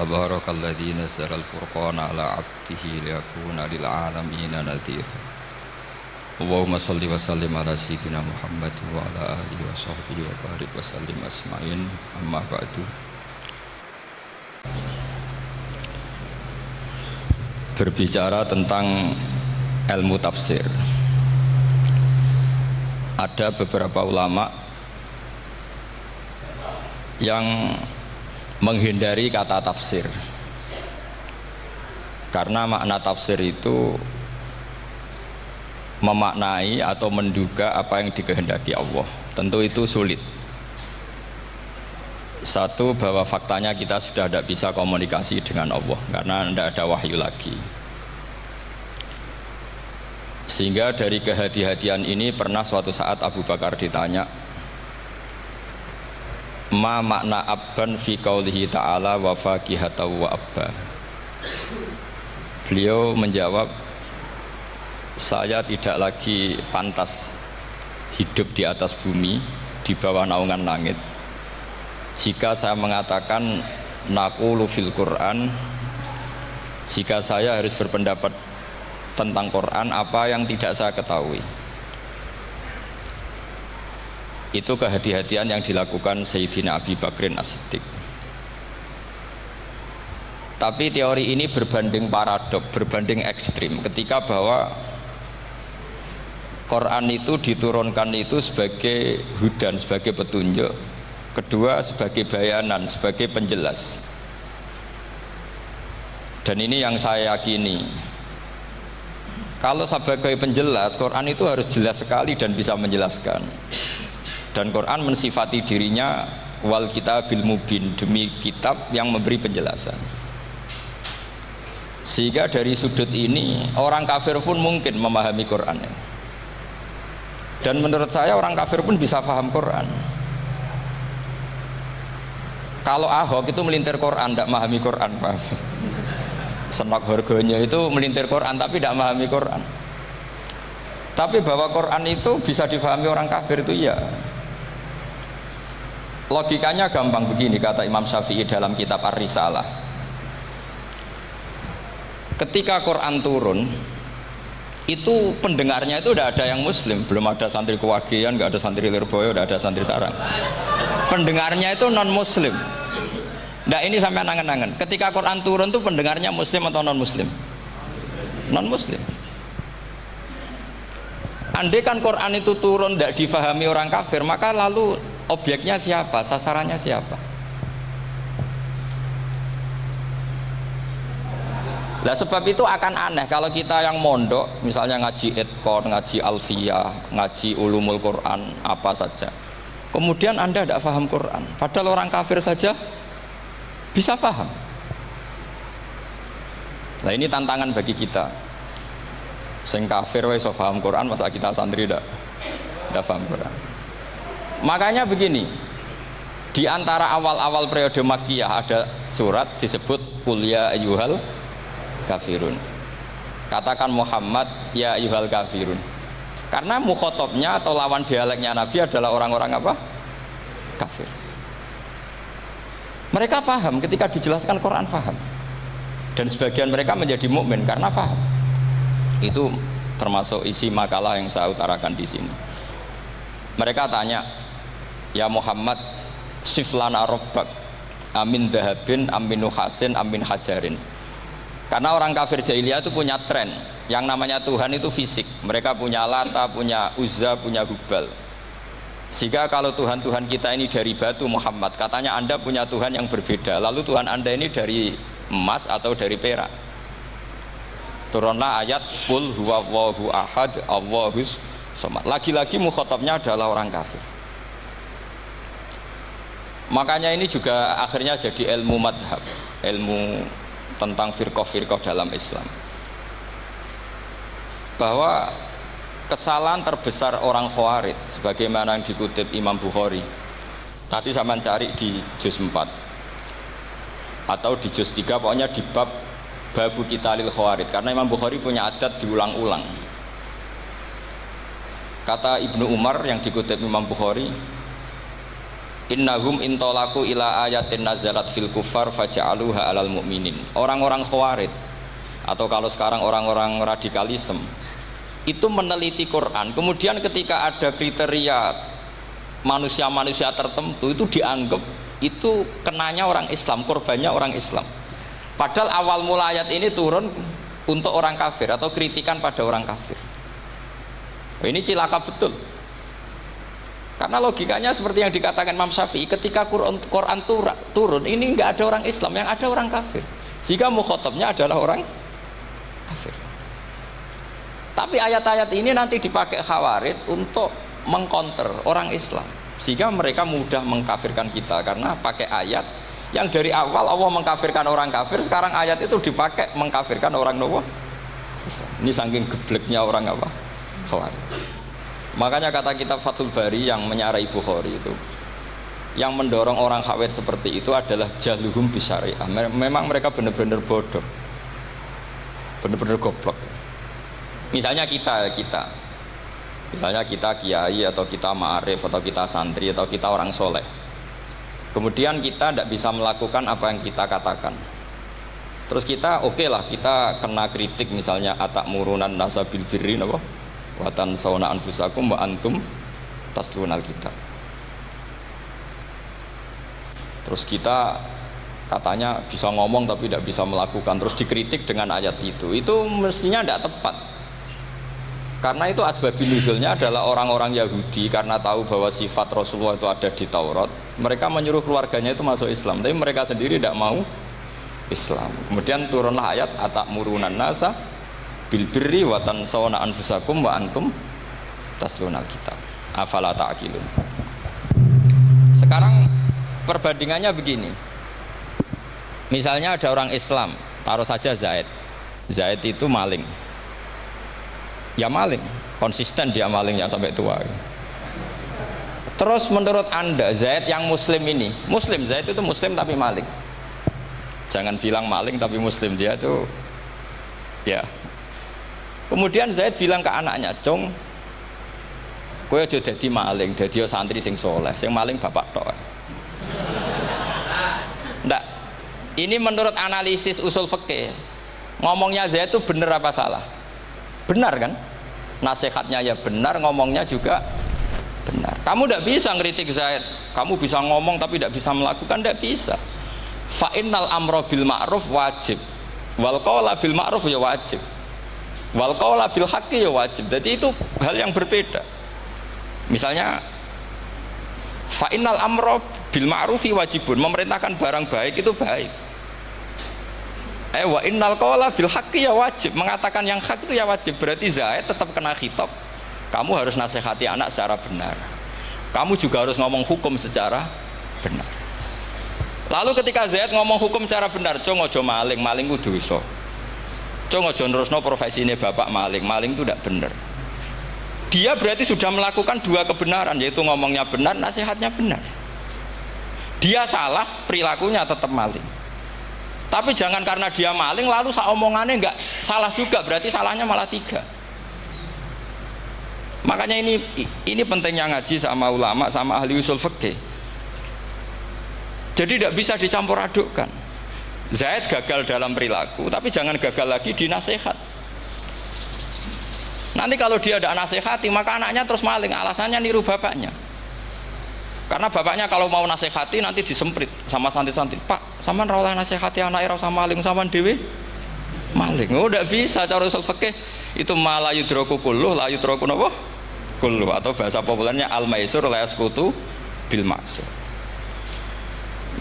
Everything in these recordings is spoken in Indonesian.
Tabarakalladzi nazzala al-furqana ala 'abdihi liyakuna lil 'alamina nadhira. Allahumma shalli wa sallim ala sayyidina Muhammad wa ala alihi wa sahbihi wa barik wa sallim asma'in. Amma ba'du. Berbicara tentang ilmu tafsir, ada beberapa ulama yang menghindari kata tafsir karena makna tafsir itu memaknai atau menduga apa yang dikehendaki Allah. Tentu itu sulit. Satu, bahwa faktanya kita sudah tidak bisa komunikasi dengan Allah karena tidak ada wahyu lagi. Sehingga dari kehati-hatian ini pernah suatu saat Abu Bakar ditanya, ma makna abban fi qaulihi ta'ala wa faqihatan wa abba. Beliau menjawab, saya tidak lagi pantas hidup di atas bumi, di bawah naungan langit, jika saya mengatakan naqulu fil Quran, jika saya harus berpendapat tentang Quran apa yang tidak saya ketahui. Itu kehati-hatian yang dilakukan Sayyidina Abi Bakrin As-Siddiq. Tapi teori ini berbanding paradok, berbanding ekstrim, ketika bahwa Quran itu diturunkan itu sebagai hudan, sebagai petunjuk, kedua sebagai bayanan, sebagai penjelas. Dan ini yang saya yakini, kalau sebagai penjelas, Quran itu harus jelas sekali dan bisa menjelaskan. Dan Quran mensifati dirinya wal kitabil mubin, demi kitab yang memberi penjelasan. Sehingga dari sudut ini orang kafir pun mungkin memahami Quran. Dan menurut saya orang kafir pun bisa paham Quran. Kalau Ahok itu melintir Quran, tidak memahami Quran, paham? Senok harganya itu melintir Quran tapi tidak memahami Quran. Tapi bahwa Quran itu bisa difahami orang kafir itu ya. Logikanya gampang begini, kata Imam Syafi'i dalam kitab Ar-Risalah. Ketika Quran turun, itu pendengarnya itu tidak ada yang muslim, belum ada santri Kewagian, nggak ada santri Lirboyo, tidak ada santri Sarang. Pendengarnya itu non muslim. Nah ini sampai angan-angan, ketika Quran turun itu pendengarnya muslim atau non muslim? Non muslim. Andai kan Quran itu turun tidak difahami orang kafir, maka lalu objeknya siapa, sasarannya siapa? Nah sebab itu akan aneh kalau kita yang mondok, misalnya ngaji Idqon, ngaji Alfiyah, ngaji Ulumul Quran, apa saja, kemudian Anda tidak paham Quran, padahal orang kafir saja bisa paham. Nah ini tantangan bagi kita. Sing kafir wis paham Quran, masa kita santri tidak paham Quran. Makanya begini, di antara awal-awal periode Makkiyah ada surat disebut Qul ya ayyuhal kafirun. Katakan Muhammad ya ayyuhal kafirun. Karena mukhatabnya atau lawan dialeknya Nabi adalah orang-orang apa? Kafir. Mereka paham ketika dijelaskan Quran, paham. Dan sebagian mereka menjadi mukmin karena paham. Itu termasuk isi makalah yang saya utarakan di sini. Mereka tanya, ya Muhammad, siflana robbak amin dahabin amin nuhasin amin hajarin. Karena orang kafir jahiliyah itu punya tren yang namanya Tuhan itu fisik. Mereka punya Lata, punya Uzza, punya Hubal. Sehingga kalau Tuhan-Tuhan kita ini dari batu, Muhammad, katanya Anda punya Tuhan yang berbeda. Lalu Tuhan Anda ini dari emas atau dari perak. Turunlah ayat Qul huwallahu ahad Allahus samad. Lagi-lagi mukhatabnya adalah orang kafir. Makanya ini juga akhirnya jadi ilmu madhab, ilmu tentang firqah-firqah dalam Islam, bahwa kesalahan terbesar orang Khawarij sebagaimana yang dikutip Imam Bukhari, nanti saya cari di juz 4 atau di juz 3, pokoknya di bab Babu Qitalil Khawarij, karena Imam Bukhari punya adat diulang-ulang. Kata Ibnu Umar yang dikutip Imam Bukhari, innahum intolaku ila ayatin nazalat fil kufar faja'aluha alal mu'minin. Orang-orang khawarij atau kalau sekarang orang-orang radikalisme itu meneliti Quran, kemudian ketika ada kriteria manusia-manusia tertentu itu dianggap itu kenanya orang Islam, korbannya orang Islam. Padahal awal mula ayat ini turun untuk orang kafir atau kritikan pada orang kafir. Ini cilaka betul. Karena logikanya seperti yang dikatakan Imam Syafi'i, ketika Quran turun ini nggak ada orang Islam, yang ada orang kafir. Sehingga mukhatabnya adalah orang kafir. Tapi ayat-ayat ini nanti dipakai Khawarij untuk mengcounter orang Islam, sehingga mereka mudah mengkafirkan kita karena pakai ayat yang dari awal Allah mengkafirkan orang kafir, sekarang ayat itu dipakai mengkafirkan orang Islam. Ini saking gebleknya orang apa? Khawarij. Makanya kata kitab Fathul Bari yang menyarai Bukhari itu, yang mendorong orang Khawarij seperti itu adalah jahluhum bisyariah. Memang mereka benar-benar bodoh, benar-benar goblok. Misalnya kita kiai atau kita ma'arif atau kita santri atau kita orang soleh, kemudian kita tidak bisa melakukan apa yang kita katakan, terus kita oke lah, kita kena kritik misalnya atakmurunan nasa bil birri apa wa tansawna anfusakum wa antum taslunal kitab. Terus kita katanya bisa ngomong tapi tidak bisa melakukan, terus dikritik dengan ayat itu mestinya tidak tepat. Karena itu asbabun nuzulnya adalah orang-orang Yahudi karena tahu bahwa sifat Rasulullah itu ada di Taurat, mereka menyuruh keluarganya itu masuk Islam, tapi mereka sendiri tidak mau Islam. Kemudian turunlah ayat atakmurunan nasa bil birri wa tansawna anfusakum wa antum taslunal kitab afala ta'qilun. Sekarang perbandingannya begini, misalnya ada orang Islam, taruh saja Zaid itu maling, ya maling, konsisten dia malingnya sampai tua. Terus menurut Anda Zaid yang muslim ini, muslim, Zaid itu muslim tapi maling, jangan bilang maling tapi muslim, dia itu ya. Kemudian Zaid bilang ke anaknya, "Cung, kowe aja dadi maling, dadi santri sing soleh, sing maling bapak tok." Ndak, ini menurut analisis usul fikih, ngomongnya Zaid itu benar apa salah? Benar kan? Nasihatnya ya benar, ngomongnya juga benar. Kamu tidak bisa ngeritik Zaid, kamu bisa ngomong tapi tidak bisa melakukan, tidak bisa. Fa'innal amro bil ma'ruf wajib, wal qawla bil ma'ruf ya wajib, wal qawla bil haqqi ya wajib. Jadi itu hal yang berbeda. Misalnya fa'innal amro bil ma'rufi wajibun, memerintahkan barang baik itu baik. Wa innal qawla bil haqqi ya wajib, mengatakan yang hak itu ya wajib. Berarti Zaid tetap kena khitab, kamu harus nasihati anak secara benar, kamu juga harus ngomong hukum secara benar. Lalu ketika Zaid ngomong hukum secara benar, cung ojo maling, maling itu dosa, cung ojo nerusno profesine bapak maling, maling itu tidak benar. Dia berarti sudah melakukan dua kebenaran, yaitu ngomongnya benar, nasihatnya benar. Dia salah, perilakunya tetap maling. Tapi jangan karena dia maling lalu omongannya enggak salah juga, berarti salahnya malah tiga. Makanya ini pentingnya ngaji sama ulama, sama ahli usul fikih. Jadi tidak bisa dicampur adukkan. Zaid gagal dalam perilaku, tapi jangan gagal lagi di nasihat. Nanti kalau dia tidak nasihati, maka anaknya terus maling, alasannya niru bapaknya. Karena bapaknya kalau mau nasihati nanti disemprit sama santri-santri, "Pak, sampean ra oleh nasihati anake ra usah maling, sampean dhewe maling." Oh, tidak bisa cara usul fikih. Itu malah yudroku kulluh, la yudroku napa? Kulluh, atau bahasa populernya al-maisur la yasqutu bil maksur.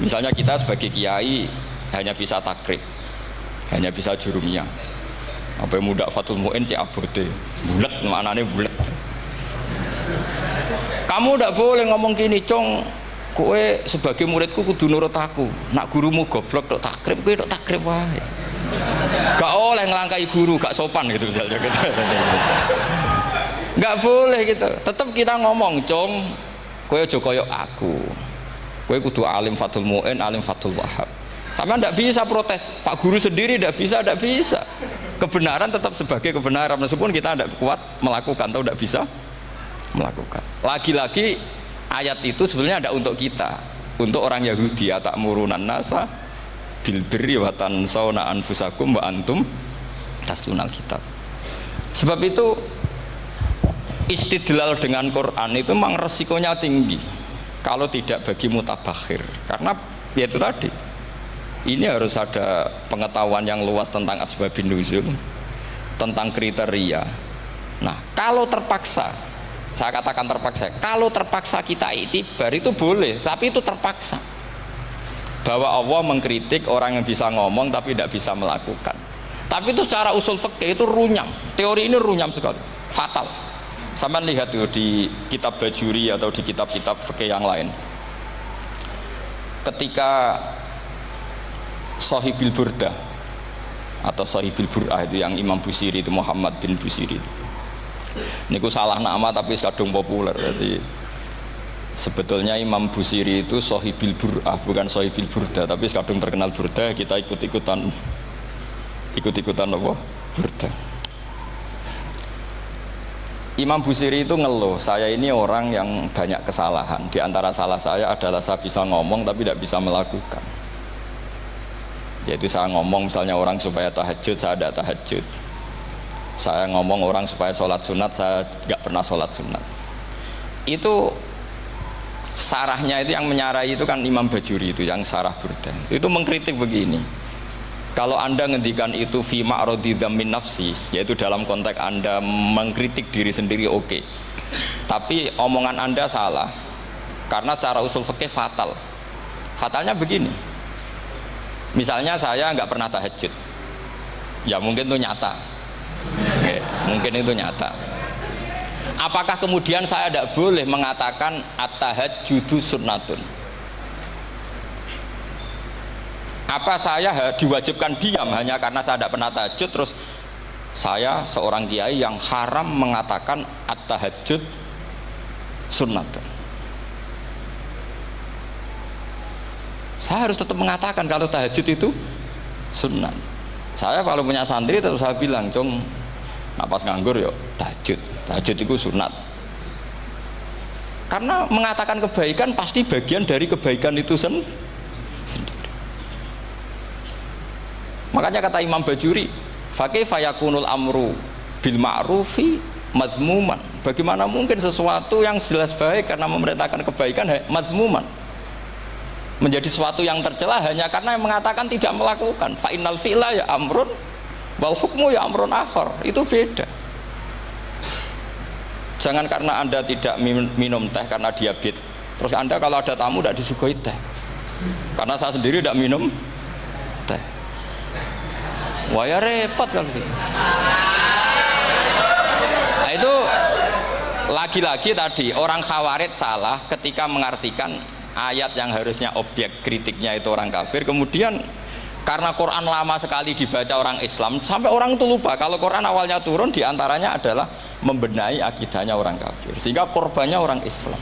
Misalnya kita sebagai kiai hanya bisa takrib, hanya bisa jurumiyah. Apa muda Fathul Mu'in cek abote, bulet, maknane bulet. Kamu tidak boleh ngomong gini, "Cung, kowe sebagai muridku kudu nurut aku. Nak gurumu goblok tok takrib, kowe tok takrib wae. Gak oleh ngelangkai guru, gak sopan gitu misalnya gitu." Gak boleh gitu. Tetap kita ngomong, "Cung, kowe aja koyok aku. Kowe kudu alim Fathul Mu'in, alim Fathul Wahhab." Sama tidak bisa protes, Pak Guru sendiri tidak bisa, tidak bisa. Kebenaran tetap sebagai kebenaran meskipun kita tidak kuat melakukan atau tidak bisa melakukan. Lagi-lagi ayat itu sebenarnya ada untuk kita, untuk orang Yahudi, atamuruna nasa bil birri wa tansawna anfusakum wa antum taslunal kitab. Sebab itu istidlal dengan Quran itu memang resikonya tinggi kalau tidak bagi mutabakhir, karena ya itu tadi, ini harus ada pengetahuan yang luas tentang asbabun nuzul, tentang kriteria. Nah, kalau terpaksa, saya katakan terpaksa, kalau terpaksa kita itibar itu boleh, tapi itu terpaksa. Bahwa Allah mengkritik orang yang bisa ngomong tapi tidak bisa melakukan. Tapi itu secara usul fikih itu runyam. Teori ini runyam sekali, fatal. Sama lihat tuh di kitab Bajuri atau di kitab-kitab fikih yang lain. Ketika Shahibil Burdah atau Shahibil Bur'ah itu yang Imam Busiri itu, Muhammad bin Busiri. Niku salah nama tapi kadung populer. Jadi sebetulnya Imam Busiri itu Shahibil Bur'ah, bukan Shahibil Burdah, tapi kadung terkenal Burdah, kita ikut-ikutan apa? Burdah. Imam Busiri itu ngeluh, saya ini orang yang banyak kesalahan. Di antara salah saya adalah saya bisa ngomong tapi tidak bisa melakukan. Yaitu saya ngomong misalnya orang supaya tahajud, saya tidak tahajud. Saya ngomong orang supaya sholat sunat, saya tidak pernah sholat sunat. Itu sarahnya itu yang menyarai itu kan Imam Bajuri itu, yang sarah Burdah. Itu mengkritik begini. Kalau Anda ngendikan itu fi ma'radi dzammin nafsi, yaitu dalam konteks Anda mengkritik diri sendiri, oke. Tapi omongan Anda salah. Karena secara usul fikih fatal. Fatalnya begini. Misalnya saya nggak pernah tahajud. Ya mungkin itu nyata. Oke, mungkin itu nyata. Apakah kemudian saya tidak boleh mengatakan at-tahajjudu sunnatun? Apa saya diwajibkan diam hanya karena saya tidak pernah tahajud, terus saya seorang kiai yang haram mengatakan at-tahajjud sunnatun? Saya harus tetap mengatakan kalau tahajud itu sunnah. Saya kalau punya santri tetap saya bilang, "Cung, napas nganggur yuk tahajud. Tahajud itu sunat." Karena mengatakan kebaikan pasti bagian dari kebaikan itu sendiri. Makanya kata Imam Bajuri, fakaifa yakunul amru bil ma'rufi madhmuman. Bagaimana mungkin sesuatu yang jelas baik karena memerintahkan kebaikan madhmuman menjadi sesuatu yang tercela hanya karena yang mengatakan tidak melakukan. Fa innal fi'la ya amrun wal hukmu ya amrun akhar. Itu beda. Jangan karena Anda tidak minum teh karena diabetes, terus Anda kalau ada tamu tidak disuguhi teh. Karena saya sendiri tidak minum teh. Wah ya repot kalau gitu. Nah itu lagi-lagi tadi orang Khawarij salah ketika mengartikan ayat yang harusnya objek kritiknya itu orang kafir, kemudian karena Quran lama sekali dibaca orang Islam sampai orang itu lupa kalau Quran awalnya turun diantaranya adalah membenahi akidahnya orang kafir, sehingga korbannya orang Islam.